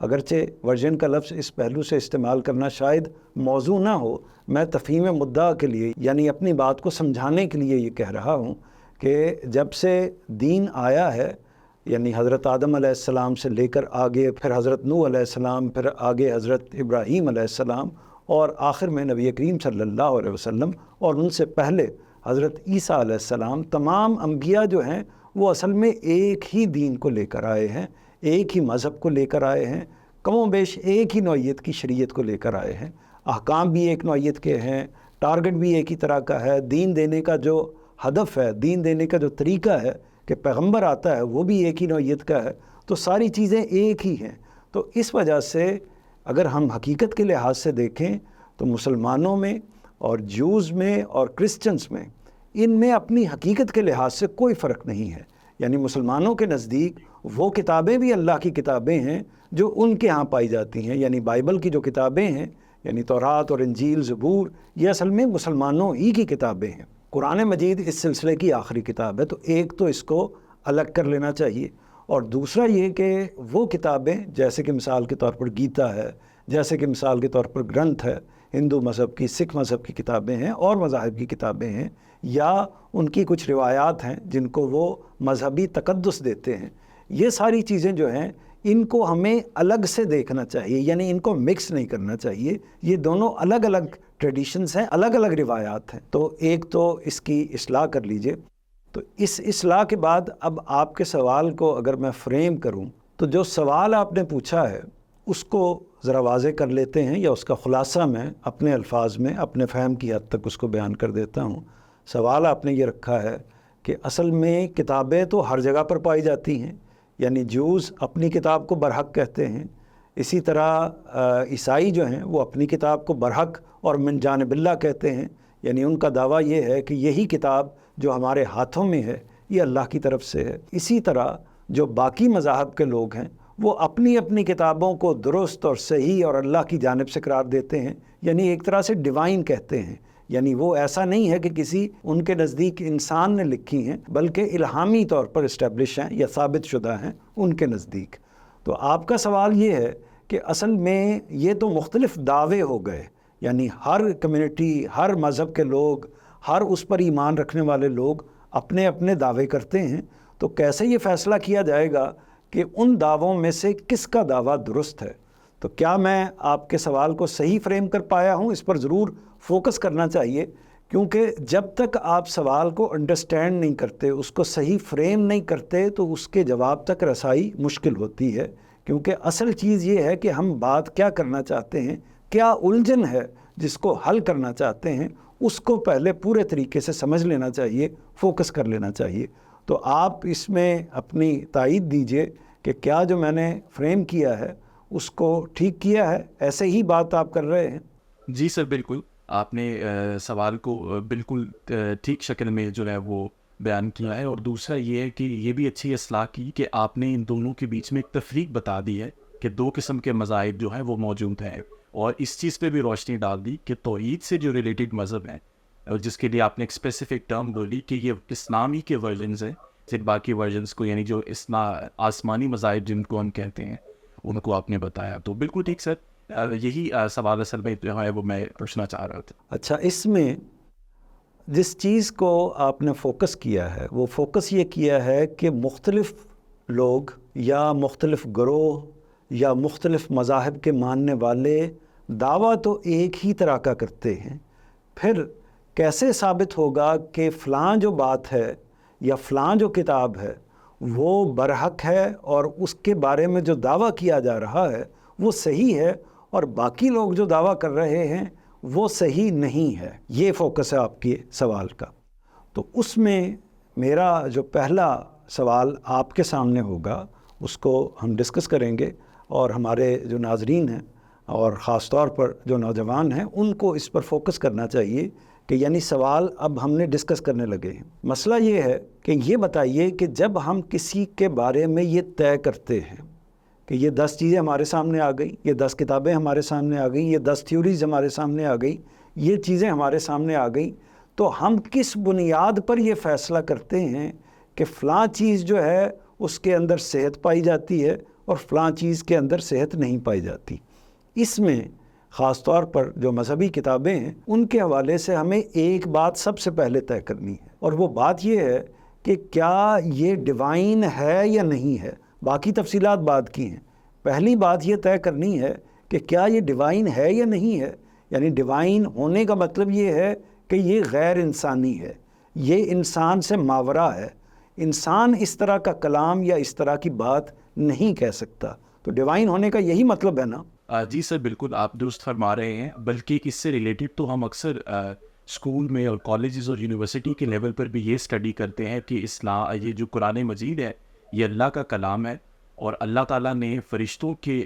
اگرچہ ورژن کا لفظ اس پہلو سے استعمال کرنا شاید موضوع نہ ہو، میں تفہیم مدعا کے لیے یعنی اپنی بات کو سمجھانے کے لیے یہ کہہ رہا ہوں کہ جب سے دین آیا ہے، یعنی حضرت آدم علیہ السلام سے لے کر آگے، پھر حضرت نوح علیہ السلام، پھر آگے حضرت ابراہیم علیہ السلام، اور آخر میں نبی کریم صلی اللہ علیہ وسلم، اور ان سے پہلے حضرت عیسیٰ علیہ السلام، تمام انبیاء جو ہیں وہ اصل میں ایک ہی دین کو لے کر آئے ہیں، ایک ہی مذہب کو لے کر آئے ہیں، کم و بیش ایک ہی نوعیت کی شریعت کو لے کر آئے ہیں، احکام بھی ایک نوعیت کے ہیں، ٹارگٹ بھی ایک ہی طرح کا ہے، دین دینے کا جو ہدف ہے، دین دینے کا جو طریقہ ہے کہ پیغمبر آتا ہے وہ بھی ایک ہی نوعیت کا ہے، تو ساری چیزیں ایک ہی ہیں۔ تو اس وجہ سے اگر ہم حقیقت کے لحاظ سے دیکھیں تو مسلمانوں میں اور جوز میں اور کرسچنز میں، ان میں اپنی حقیقت کے لحاظ سے کوئی فرق نہیں ہے۔ یعنی مسلمانوں کے نزدیک وہ کتابیں بھی اللہ کی کتابیں ہیں جو ان کے ہاں پائی جاتی ہیں، یعنی بائبل کی جو کتابیں ہیں، یعنی تورات اور انجیل، زبور، یہ اصل میں مسلمانوں ہی کی کتابیں ہیں۔ قرآن مجید اس سلسلے کی آخری کتاب ہے، تو ایک تو اس کو الگ کر لینا چاہیے، اور دوسرا یہ کہ وہ کتابیں جیسے کہ مثال کے طور پر گیتا ہے، جیسے کہ مثال کے طور پر گرنتھ ہے، ہندو مذہب کی، سکھ مذہب کی کتابیں ہیں اور مذاہب کی کتابیں ہیں، یا ان کی کچھ روایات ہیں جن کو وہ مذہبی تقدس دیتے ہیں، یہ ساری چیزیں جو ہیں ان کو ہمیں الگ سے دیکھنا چاہیے، یعنی ان کو مکس نہیں کرنا چاہیے۔ یہ دونوں الگ الگ ٹریڈیشنز ہیں، الگ الگ روایات ہیں۔ تو ایک تو اس کی اصلاح کر لیجئے۔ تو اس اصلاح کے بعد اب آپ کے سوال کو اگر میں فریم کروں تو جو سوال آپ نے پوچھا ہے اس کو ذرا واضح کر لیتے ہیں، یا اس کا خلاصہ میں اپنے الفاظ میں اپنے فہم کی حد تک اس کو بیان کر دیتا ہوں۔ سوال آپ نے یہ رکھا ہے کہ اصل میں کتابیں تو ہر جگہ پر پائی جاتی ہیں، یعنی جوز اپنی کتاب کو برحق کہتے ہیں، اسی طرح عیسائی جو ہیں وہ اپنی کتاب کو برحق اور من جانب اللہ کہتے ہیں، یعنی ان کا دعویٰ یہ ہے کہ یہی کتاب جو ہمارے ہاتھوں میں ہے یہ اللہ کی طرف سے ہے۔ اسی طرح جو باقی مذاہب کے لوگ ہیں وہ اپنی اپنی کتابوں کو درست اور صحیح اور اللہ کی جانب سے قرار دیتے ہیں، یعنی ایک طرح سے ڈیوائن کہتے ہیں، یعنی وہ ایسا نہیں ہے کہ کسی ان کے نزدیک انسان نے لکھی ہیں، بلکہ الہامی طور پر اسٹیبلش ہیں یا ثابت شدہ ہیں ان کے نزدیک۔ تو آپ کا سوال یہ ہے کہ اصل میں یہ تو مختلف دعوے ہو گئے، یعنی ہر کمیونٹی، ہر مذہب کے لوگ، ہر اس پر ایمان رکھنے والے لوگ اپنے اپنے دعوے کرتے ہیں، تو کیسے یہ فیصلہ کیا جائے گا کہ ان دعووں میں سے کس کا دعویٰ درست ہے؟ تو کیا میں آپ کے سوال کو صحیح فریم کر پایا ہوں؟ اس پر ضرور فوکس کرنا چاہیے، کیونکہ جب تک آپ سوال کو انڈرسٹینڈ نہیں کرتے، اس کو صحیح فریم نہیں کرتے، تو اس کے جواب تک رسائی مشکل ہوتی ہے، کیونکہ اصل چیز یہ ہے کہ ہم بات کیا کرنا چاہتے ہیں، کیا الجھن ہے جس کو حل کرنا چاہتے ہیں، اس کو پہلے پورے طریقے سے سمجھ لینا چاہیے، فوکس کر لینا چاہیے۔ تو آپ اس میں اپنی تائید دیجئے کہ کیا جو میں نے فریم کیا ہے اس کو ٹھیک کیا ہے، ایسے ہی بات آپ کر رہے ہیں؟ جی سر، بالکل آپ نے سوال کو بالکل ٹھیک شکل میں جو ہے وہ بیان کیا ہے، اور دوسرا یہ ہے کہ یہ بھی اچھی اصلاح کی کہ آپ نے ان دونوں کے بیچ میں ایک تفریق بتا دی ہے کہ دو قسم کے مذاہب جو ہیں وہ موجود ہیں، اور اس چیز پہ بھی روشنی ڈال دی کہ توحید سے جو ریلیٹڈ مذہب ہیں، اور جس کے لیے آپ نے ایک اسپیسیفک ٹرم بولی کہ یہ اسلامی کے ورژنز ہیں، پھر باقی ورژنز کو یعنی جو آسمانی مذاہب جن کو ہم کہتے ہیں ان کو آپ نے بتایا۔ تو بالکل ٹھیک سر، یہی سوال اصل میں جو ہے وہ میں پوچھنا چاہ رہا تھا۔ اچھا، اس میں جس چیز کو آپ نے فوکس کیا ہے وہ فوکس یہ کیا ہے کہ مختلف لوگ یا مختلف گروہ یا مختلف مذاہب کے ماننے والے دعویٰ تو ایک ہی طرح کا کرتے ہیں، پھر کیسے ثابت ہوگا کہ فلاں جو بات ہے یا فلاں جو کتاب ہے وہ برحق ہے اور اس کے بارے میں جو دعویٰ کیا جا رہا ہے وہ صحیح ہے، اور باقی لوگ جو دعویٰ کر رہے ہیں وہ صحیح نہیں ہے؟ یہ فوکس ہے آپ کے سوال کا۔ تو اس میں میرا جو پہلا سوال آپ کے سامنے ہوگا اس کو ہم ڈسکس کریں گے، اور ہمارے جو ناظرین ہیں اور خاص طور پر جو نوجوان ہیں ان کو اس پر فوکس کرنا چاہیے کہ یعنی سوال اب ہم نے ڈسکس کرنے لگے ہیں۔ مسئلہ یہ ہے کہ یہ بتائیے کہ جب ہم کسی کے بارے میں یہ طے کرتے ہیں کہ یہ 10 چیزیں ہمارے سامنے آ گئی، یہ 10 کتابیں ہمارے سامنے آ گئیں، یہ 10 تھیوریز ہمارے سامنے آ گئی، یہ چیزیں ہمارے سامنے آ گئیں، تو ہم کس بنیاد پر یہ فیصلہ کرتے ہیں کہ فلاں چیز جو ہے اس کے اندر صحت پائی جاتی ہے، اور فلاں چیز کے اندر صحت نہیں پائی جاتی۔ اس میں خاص طور پر جو مذہبی کتابیں ہیں ان کے حوالے سے ہمیں ایک بات سب سے پہلے طے کرنی ہے، اور وہ بات یہ ہے کہ کیا یہ ڈیوائن ہے یا نہیں ہے۔ باقی تفصیلات بعد کی ہیں، پہلی بات یہ طے کرنی ہے کہ کیا یہ ڈیوائن ہے یا نہیں ہے۔ یعنی ڈیوائن ہونے کا مطلب یہ ہے کہ یہ غیر انسانی ہے، یہ انسان سے ماورا ہے، انسان اس طرح کا کلام یا اس طرح کی بات نہیں کہہ سکتا۔ تو ڈیوائن ہونے کا یہی مطلب ہے نا۔ جی سر، بالکل آپ درست فرما رہے ہیں، بلکہ اس سے ریلیٹڈ تو ہم اکثر اسکول میں اور کالجز اور یونیورسٹی کے لیول پر بھی یہ اسٹڈی کرتے ہیں کہ یہ جو قرآن مجید ہے یہ اللہ کا کلام ہے، اور اللہ تعالیٰ نے فرشتوں کے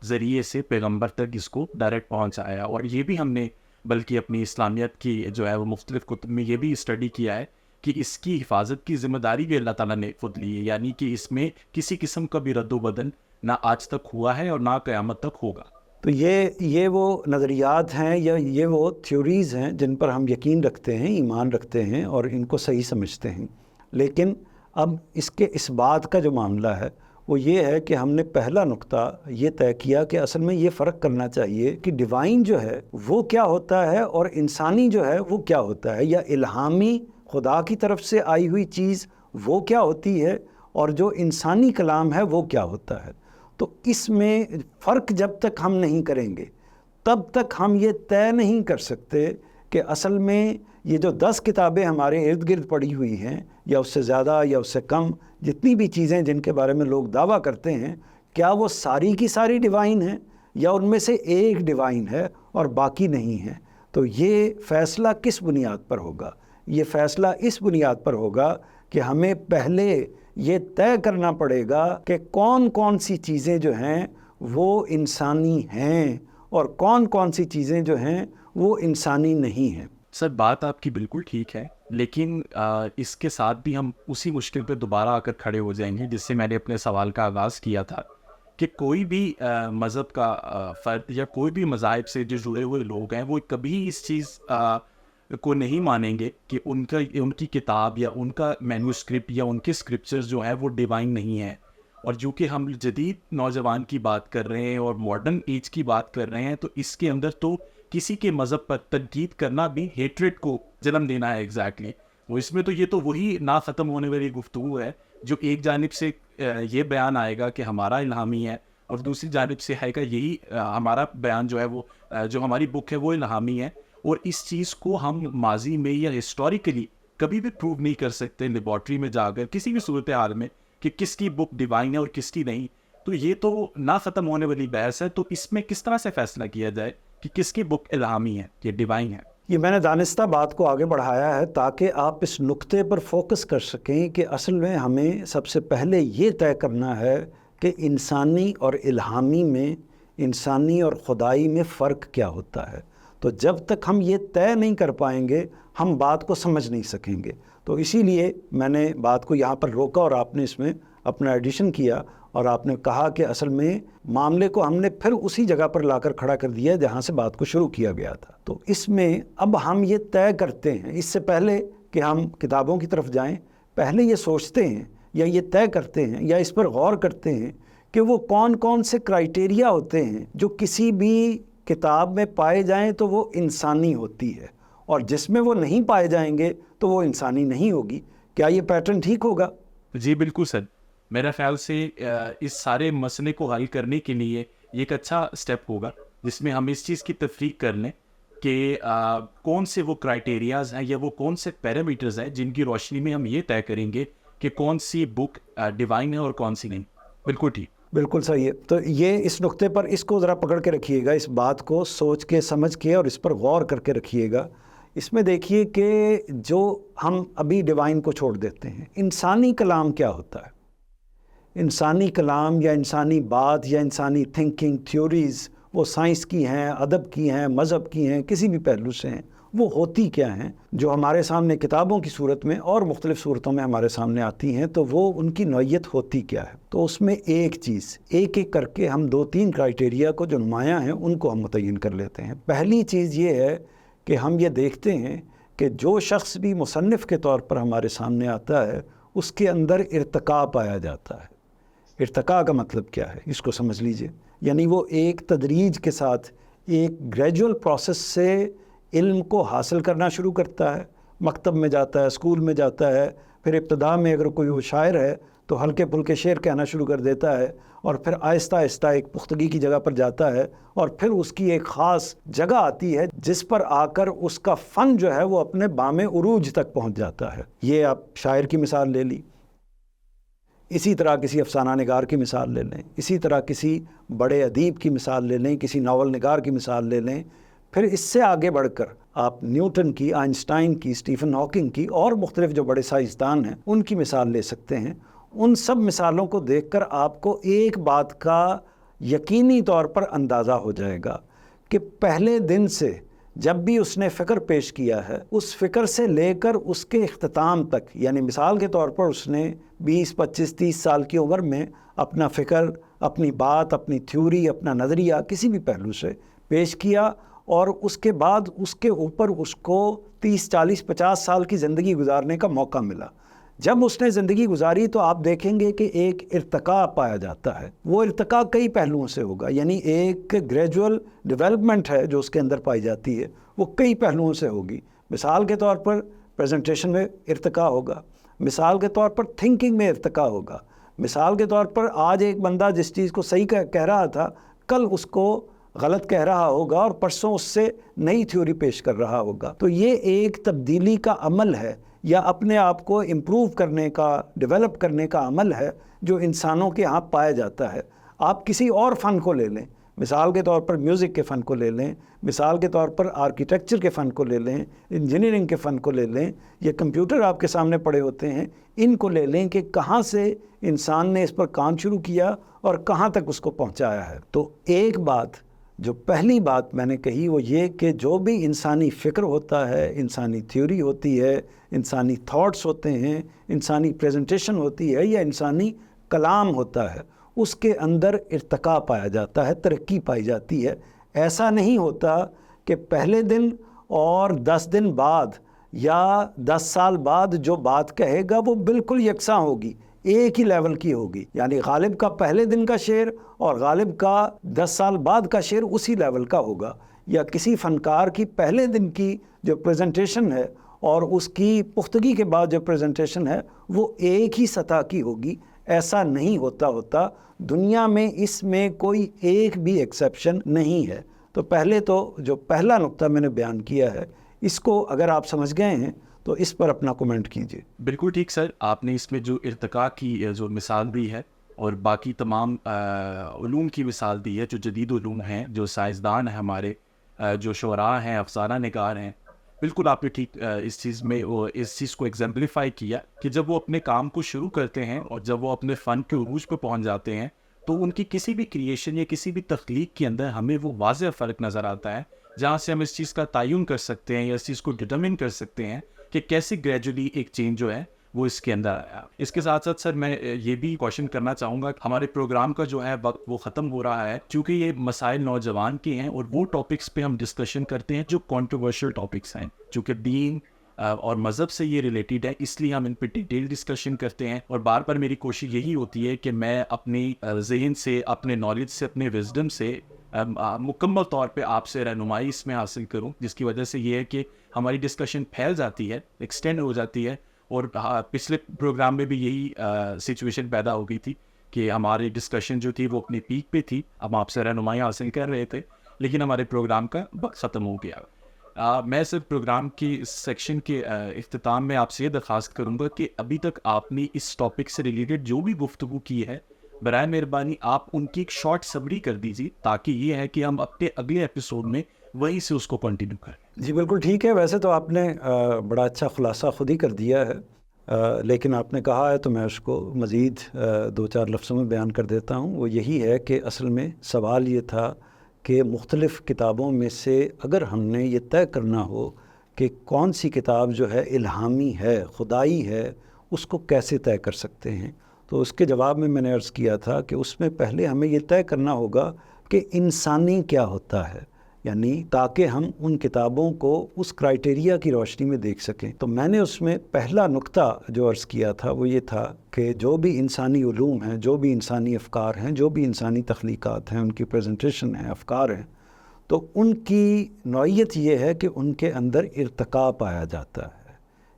ذریعے سے پیغمبر تک اس کو ڈائریکٹ پہنچایا۔ اور یہ بھی ہم نے بلکہ اپنی اسلامیت کی جو ہے وہ مختلف کتب میں یہ بھی اسٹڈی کیا ہے کہ اس کی حفاظت کی ذمہ داری بھی اللہ تعالیٰ نے خود لی ہے، یعنی کہ اس میں کسی قسم کا بھی رد و بدل نہ آج تک ہوا ہے اور نہ قیامت تک ہوگا۔ تو یہ وہ نظریات ہیں یا یہ وہ تھیوریز ہیں جن پر ہم یقین رکھتے ہیں، ایمان رکھتے ہیں اور ان کو صحیح سمجھتے ہیں۔ لیکن اب اس بات کا جو معاملہ ہے وہ یہ ہے کہ ہم نے پہلا نقطہ یہ طے کیا کہ اصل میں یہ فرق کرنا چاہیے کہ ڈیوائن جو ہے وہ کیا ہوتا ہے اور انسانی جو ہے وہ کیا ہوتا ہے، یا الہامی خدا کی طرف سے آئی ہوئی چیز وہ کیا ہوتی ہے اور جو انسانی کلام ہے وہ کیا ہوتا ہے۔ تو اس میں فرق جب تک ہم نہیں کریں گے تب تک ہم یہ طے نہیں کر سکتے کہ اصل میں یہ جو 10 کتابیں ہمارے ارد گرد پڑی ہوئی ہیں یا اس سے زیادہ یا اس سے کم جتنی بھی چیزیں جن کے بارے میں لوگ دعویٰ کرتے ہیں، کیا وہ ساری کی ساری ڈیوائن ہیں یا ان میں سے ایک ڈیوائن ہے اور باقی نہیں ہے۔ تو یہ فیصلہ کس بنیاد پر ہوگا؟ یہ فیصلہ اس بنیاد پر ہوگا کہ ہمیں پہلے یہ طے کرنا پڑے گا کہ کون کون سی چیزیں جو ہیں وہ انسانی ہیں اور کون کون سی چیزیں جو ہیں وہ انسانی نہیں ہیں۔ سر بات آپ کی بالکل ٹھیک ہے، لیکن اس کے ساتھ بھی ہم اسی مشکل پہ دوبارہ آ کر کھڑے ہو جائیں گے جس سے میں نے اپنے سوال کا آغاز کیا تھا کہ کوئی بھی مذہب کا فرد یا کوئی بھی مذاہب سے جو جڑے ہوئے لوگ ہیں وہ کبھی اس چیز کو نہیں مانیں گے کہ ان کی کتاب یا ان کا مینوسکرپٹ یا ان کے اسکرپچرز جو ہیں وہ ڈیوائن نہیں ہیں۔ اور جو کہ ہم جدید نوجوان کی بات کر رہے ہیں اور ماڈرن ایج کی بات کر رہے ہیں، تو اس کے اندر تو کسی کے مذہب پر تنقید کرنا بھی ہیٹریٹ کو جنم دینا ہے۔ ایگزیکٹلی وہ اس میں تو یہ تو وہی نہ ختم ہونے والی گفتگو ہے جو ایک جانب سے یہ بیان آئے گا کہ ہمارا الہامی ہے اور دوسری جانب سے ہے کہ یہی ہمارا بیان جو ہے وہ جو ہماری بک ہے وہ الہامی ہے، اور اس چیز کو ہم ماضی میں یا ہسٹوریکلی کبھی بھی پروو نہیں کر سکتے لیبارٹری میں جا کر کسی بھی صورتحال میں کہ کس کی بک ڈیوائن ہے اور کس کی نہیں۔ تو یہ تو نہ ختم ہونے والی بحث ہے۔ تو اس میں کس طرح سے فیصلہ کیا جائے کہ کس کی بک الہامی ہے یا ڈیوائن ہے؟ یہ میں نے دانستہ بات کو آگے بڑھایا ہے تاکہ آپ اس نقطے پر فوکس کر سکیں کہ اصل میں ہمیں سب سے پہلے یہ طے کرنا ہے کہ انسانی اور الہامی میں، انسانی اور خدائی میں فرق کیا ہوتا ہے۔ تو جب تک ہم یہ طے نہیں کر پائیں گے ہم بات کو سمجھ نہیں سکیں گے۔ تو اسی لیے میں نے بات کو یہاں پر روکا اور آپ نے اس میں اپنا ایڈیشن کیا اور آپ نے کہا کہ اصل میں معاملے کو ہم نے پھر اسی جگہ پر لا کر کھڑا کر دیا جہاں سے بات کو شروع کیا گیا تھا۔ تو اس میں اب ہم یہ طے کرتے ہیں، اس سے پہلے کہ ہم کتابوں کی طرف جائیں، پہلے یہ سوچتے ہیں یا یہ طے کرتے ہیں یا اس پر غور کرتے ہیں کہ وہ کون کون سے کرائیٹیریا ہوتے ہیں جو کسی بھی کتاب میں پائے جائیں تو وہ انسانی ہوتی ہے، اور جس میں وہ نہیں پائے جائیں گے تو وہ انسانی نہیں ہوگی۔ کیا یہ پیٹرن ٹھیک ہوگا؟ جی بالکل سر، میرا خیال سے اس سارے مسئلے کو حل کرنے کے لیے یہ ایک اچھا سٹیپ ہوگا جس میں ہم اس چیز کی تفریق کر لیں کہ کون سے وہ کرائیٹیریاز ہیں یا وہ کون سے پیرامیٹرز ہیں جن کی روشنی میں ہم یہ طے کریں گے کہ کون سی بک ڈیوائن ہے اور کون سی نہیں۔ بالکل ٹھیک، بالکل صحیح ہے۔ تو یہ اس نقطے پر اس کو ذرا پکڑ کے رکھیے گا، اس بات کو سوچ کے سمجھ کے اور اس پر غور کر کے رکھیے گا۔ اس میں دیکھیے کہ جو ہم ابھی ڈیوائن کو چھوڑ دیتے ہیں، انسانی کلام کیا ہوتا ہے؟ انسانی کلام یا انسانی بات یا انسانی تھنکنگ تھیوریز، وہ سائنس کی ہیں، ادب کی ہیں، مذہب کی ہیں، کسی بھی پہلو سے ہیں، وہ ہوتی کیا ہیں جو ہمارے سامنے کتابوں کی صورت میں اور مختلف صورتوں میں ہمارے سامنے آتی ہیں؟ تو وہ ان کی نوعیت ہوتی کیا ہے؟ تو اس میں ایک چیز ایک ایک کر کے ہم 2-3 کرائیٹیریا کو جو نمایاں ہیں ان کو ہم متعین کر لیتے ہیں۔ پہلی چیز یہ ہے کہ ہم یہ دیکھتے ہیں کہ جو شخص بھی مصنف کے طور پر ہمارے سامنے آتا ہے اس کے اندر ارتقاء پایا جاتا ہے۔ ارتقاء کا مطلب کیا ہے اس کو سمجھ لیجئے. یعنی وہ ایک تدریج کے ساتھ ایک گریجول پروسیس سے علم کو حاصل کرنا شروع کرتا ہے. مکتب میں جاتا ہے، اسکول میں جاتا ہے، پھر ابتدا میں اگر کوئی وہ شاعر ہے تو ہلکے پھلکے شعر کہنا شروع کر دیتا ہے، اور پھر آہستہ آہستہ ایک پختگی کی جگہ پر جاتا ہے، اور پھر اس کی ایک خاص جگہ آتی ہے جس پر آ کر اس کا فن جو ہے وہ اپنے بام عروج تک پہنچ جاتا ہے. یہ آپ شاعر کی مثال لے لی، اسی طرح کسی افسانہ نگار کی مثال لے لیں، اسی طرح کسی بڑے ادیب کی مثال لے لیں، کسی ناول نگار کی مثال لے لیں. پھر اس سے آگے بڑھ کر آپ نیوٹن کی، آئنسٹائن کی، اسٹیفن ہاکنگ کی اور مختلف جو بڑے سائنسدان ہیں ان کی مثال لے سکتے ہیں. ان سب مثالوں کو دیکھ کر آپ کو ایک بات کا یقینی طور پر اندازہ ہو جائے گا کہ پہلے دن سے جب بھی اس نے فکر پیش کیا ہے، اس فکر سے لے کر اس کے اختتام تک، یعنی مثال کے طور پر اس نے 20، 25، 30 سال کی عمر میں اپنا فکر، اپنی بات، اپنی تھیوری، اپنا نظریہ کسی بھی پہلو سے پیش کیا، اور اس کے بعد اس کے اوپر اس کو 30، 40، 50 سال کی زندگی گزارنے کا موقع ملا. جب اس نے زندگی گزاری تو آپ دیکھیں گے کہ ایک ارتقاء پایا جاتا ہے. وہ ارتقاء کئی پہلوؤں سے ہوگا، یعنی ایک گریجول ڈیولپمنٹ ہے جو اس کے اندر پائی جاتی ہے، وہ کئی پہلوؤں سے ہوگی. مثال کے طور پر پریزنٹیشن میں ارتقاء ہوگا، مثال کے طور پر تھنکنگ میں ارتقاء ہوگا، مثال کے طور پر آج ایک بندہ جس چیز کو صحیح کہہ رہا تھا کل اس کو غلط کہہ رہا ہوگا، اور پرسوں اس سے نئی تھیوری پیش کر رہا ہوگا. تو یہ ایک تبدیلی کا عمل ہے، یا اپنے آپ کو امپروو کرنے کا، ڈیولپ کرنے کا عمل ہے جو انسانوں کے ہاں پایا جاتا ہے. آپ کسی اور فن کو لے لیں، مثال کے طور پر میوزک کے فن کو لے لیں، مثال کے طور پر آرکیٹیکچر کے فن کو لے لیں، انجینئرنگ کے فن کو لے لیں، یہ کمپیوٹر آپ کے سامنے پڑے ہوتے ہیں، ان کو لے لیں کہ کہاں سے انسان نے اس پر کام شروع کیا اور کہاں تک اس کو پہنچایا ہے. تو ایک بات، جو پہلی بات میں نے کہی وہ یہ کہ جو بھی انسانی فکر ہوتا ہے، انسانی تھیوری ہوتی ہے، انسانی تھاٹس ہوتے ہیں، انسانی پریزنٹیشن ہوتی ہے، یا انسانی کلام ہوتا ہے، اس کے اندر ارتقاء پایا جاتا ہے، ترقی پائی جاتی ہے. ایسا نہیں ہوتا کہ پہلے دن اور 10 دن بعد یا 10 سال بعد جو بات کہے گا وہ بالکل یکساں ہوگی، ایک ہی لیول کی ہوگی. یعنی غالب کا پہلے دن کا شعر اور غالب کا 10 سال بعد کا شعر اسی لیول کا ہوگا، یا کسی فنکار کی پہلے دن کی جو پریزنٹیشن ہے اور اس کی پختگی کے بعد جو پریزنٹیشن ہے وہ ایک ہی سطح کی ہوگی. ایسا نہیں ہوتا دنیا میں، اس میں کوئی ایک بھی ایکسیپشن نہیں ہے. تو پہلے تو جو پہلا نقطہ میں نے بیان کیا ہے، اس کو اگر آپ سمجھ گئے ہیں تو اس پر اپنا کومنٹ کیجئے. بالکل ٹھیک سر، آپ نے اس میں جو ارتقاء کی جو مثال دی ہے اور باقی تمام علوم کی مثال دی ہے، جو جدید علوم ہیں، جو سائنسدان ہیں ہمارے، جو شعراء ہیں، افسانہ نگار ہیں، بالکل آپ نے ٹھیک اس چیز میں اس چیز کو ایگزمپلیفائی کیا کہ جب وہ اپنے کام کو شروع کرتے ہیں اور جب وہ اپنے فن کے عروج پہ پہنچ جاتے ہیں تو ان کی کسی بھی کریشن یا کسی بھی تخلیق کے اندر ہمیں وہ واضح فرق نظر آتا ہے، جہاں سے ہم اس چیز کا تعین کر سکتے ہیں یا اس چیز کو ڈٹرمن کر سکتے ہیں کہ کیسے گریجولی ایک چینج جو ہے وہ اس کے اندر آیا. اس کے ساتھ ساتھ سر میں یہ بھی کوشچن کرنا چاہوں گا، ہمارے پروگرام کا جو ہے وقت وہ ختم ہو رہا ہے، چونکہ یہ مسائل نوجوان کے ہیں اور وہ ٹاپکس پہ ہم ڈسکشن کرتے ہیں جو کنٹروورشل ٹاپکس ہیں، چونکہ دین اور مذہب سے یہ ریلیٹڈ ہے، اس لیے ہم ان پہ ڈیٹیل ڈسکشن کرتے ہیں. اور بار بار میری کوشش یہی ہوتی ہے کہ میں اپنی ذہن سے، اپنے نالج سے، اپنے وزڈم سے مکمل طور پہ آپ سے رہنمائی اس میں حاصل کروں، جس کی وجہ سے یہ ہے کہ ہماری ڈسکشن پھیل جاتی ہے، ایکسٹینڈ ہو جاتی ہے. اور پچھلے پروگرام میں بھی یہی سچویشن پیدا ہو گئی تھی کہ ہماری ڈسکشن جو تھی وہ اپنی پیک پہ تھی، ہم آپ سے رہنمائی حاصل کر رہے تھے، لیکن ہمارے پروگرام کا وقت ختم ہو گیا. میں صرف پروگرام کی اس سیکشن کے اختتام میں آپ سے یہ درخواست کروں گا کہ ابھی تک آپ نے اس ٹاپک سے ریلیٹڈ جو بھی گفتگو کی ہے، برائے مہربانی آپ ان کی ایک شارٹ سمری کر دیجیے، تاکہ یہ ہے کہ ہم اپنے اگلے ایپیسوڈ میں وہیں سے اس کو کنٹینیو کریں. جی بالکل ٹھیک ہے. ویسے تو آپ نے بڑا اچھا خلاصہ خود ہی کر دیا ہے، لیکن آپ نے کہا ہے تو میں اس کو مزید 2-4 لفظوں میں بیان کر دیتا ہوں. وہ یہی ہے کہ اصل میں سوال یہ تھا کہ مختلف کتابوں میں سے اگر ہم نے یہ طے کرنا ہو کہ کون سی کتاب جو ہے الہامی ہے، خدائی ہے، اس کو کیسے طے کر سکتے ہیں. تو اس کے جواب میں نے عرض کیا تھا کہ اس میں پہلے ہمیں یہ طے کرنا ہوگا کہ انسانی کیا ہوتا ہے، یعنی تاکہ ہم ان کتابوں کو اس کرائٹیریا کی روشنی میں دیکھ سکیں. تو میں نے اس میں پہلا نقطہ جو عرض کیا تھا وہ یہ تھا کہ جو بھی انسانی علوم ہیں، جو بھی انسانی افکار ہیں، جو بھی انسانی تخلیقات ہیں، ان کی پریزنٹیشن ہیں، افکار ہیں، تو ان کی نوعیت یہ ہے کہ ان کے اندر ارتقاء پایا جاتا ہے.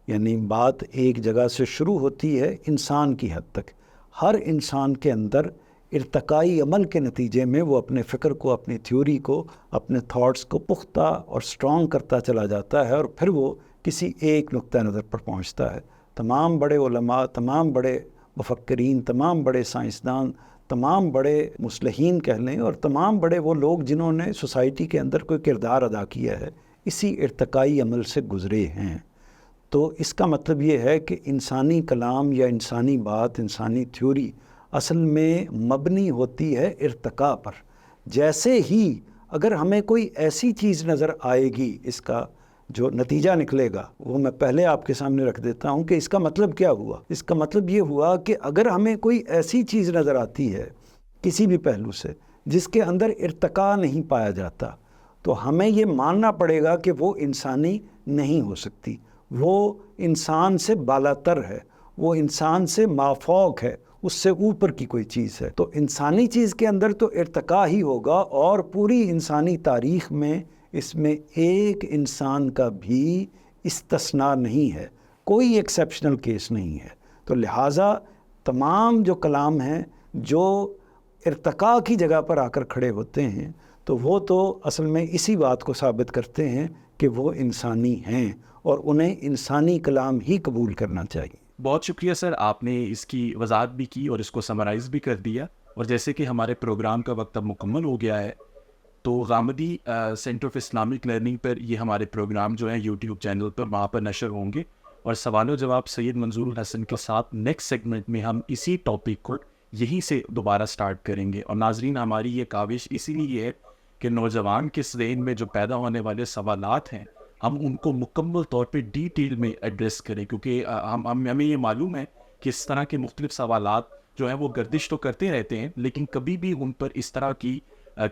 یعنی بات ایک جگہ سے شروع ہوتی ہے انسان کی حد تک. ہر انسان کے اندر ارتقائی عمل کے نتیجے میں وہ اپنے فکر کو، اپنی تھیوری کو، اپنے تھاٹس کو پختہ اور سٹرونگ کرتا چلا جاتا ہے، اور پھر وہ کسی ایک نقطہ نظر پر پہنچتا ہے. تمام بڑے علماء، تمام بڑے مفکرین، تمام بڑے سائنسدان، تمام بڑے مصلحین کہہ لیں، اور تمام بڑے وہ لوگ جنہوں نے سوسائٹی کے اندر کوئی کردار ادا کیا ہے، اسی ارتقائی عمل سے گزرے ہیں. تو اس کا مطلب یہ ہے کہ انسانی کلام یا انسانی بات، انسانی تھیوری اصل میں مبنی ہوتی ہے ارتقاء پر. جیسے ہی اگر ہمیں کوئی ایسی چیز نظر آئے گی، اس کا جو نتیجہ نکلے گا وہ میں پہلے آپ کے سامنے رکھ دیتا ہوں کہ اس کا مطلب کیا ہوا. اس کا مطلب یہ ہوا کہ اگر ہمیں کوئی ایسی چیز نظر آتی ہے کسی بھی پہلو سے جس کے اندر ارتقاء نہیں پایا جاتا، تو ہمیں یہ ماننا پڑے گا کہ وہ انسانی نہیں ہو سکتی، وہ انسان سے بالاتر ہے، وہ انسان سے مافوق ہے، اس سے اوپر کی کوئی چیز ہے. تو انسانی چیز کے اندر تو ارتقاء ہی ہوگا، اور پوری انسانی تاریخ میں اس میں ایک انسان کا بھی استثناء نہیں ہے، کوئی ایکسیپشنل کیس نہیں ہے. تو لہٰذا تمام جو کلام ہیں جو ارتقاء کی جگہ پر آ کر کھڑے ہوتے ہیں، تو وہ تو اصل میں اسی بات کو ثابت کرتے ہیں کہ وہ انسانی ہیں، اور انہیں انسانی کلام ہی قبول کرنا چاہیے. بہت شکریہ سر، آپ نے اس کی وضاحت بھی کی اور اس کو سمرائز بھی کر دیا. اور جیسے کہ ہمارے پروگرام کا وقت اب مکمل ہو گیا ہے، تو Ghamidi centre of Islamic learning پر یہ ہمارے پروگرام جو ہیں یوٹیوب چینل پر وہاں پر نشر ہوں گے، اور سوال و جواب سید منظور الحسن کے ساتھ نیکسٹ سیگمنٹ میں ہم اسی ٹاپک کو یہیں سے دوبارہ سٹارٹ کریں گے. اور ناظرین، ہماری یہ کاوش اسی لیے ہے کہ نوجوان کے ذہن میں جو پیدا ہونے والے سوالات ہیں ہم ان کو مکمل طور پہ ڈیٹیل میں ایڈریس کریں، کیونکہ ہمیں یہ معلوم ہے کہ اس طرح کے مختلف سوالات جو ہیں وہ گردش تو کرتے رہتے ہیں، لیکن کبھی بھی ان پر اس طرح کی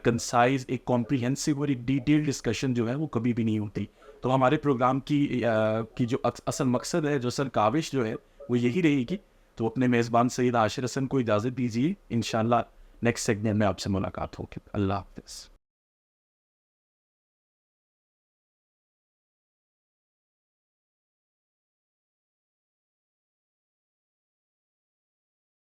کنسائز، ایک کمپریہنسو اور ایک ڈیٹیل ڈسکشن جو ہے وہ کبھی بھی نہیں ہوتی. تو ہمارے پروگرام کی جو اصل مقصد ہے، جو اصل کاوش جو ہے وہ یہی رہے گی. تو اپنے میزبان سید عاشر حسن کو اجازت دیجیے، انشاءاللہ نیکسٹ سیگمنٹ میں آپ سے ملاقات ہوگی. اللہ حافظ.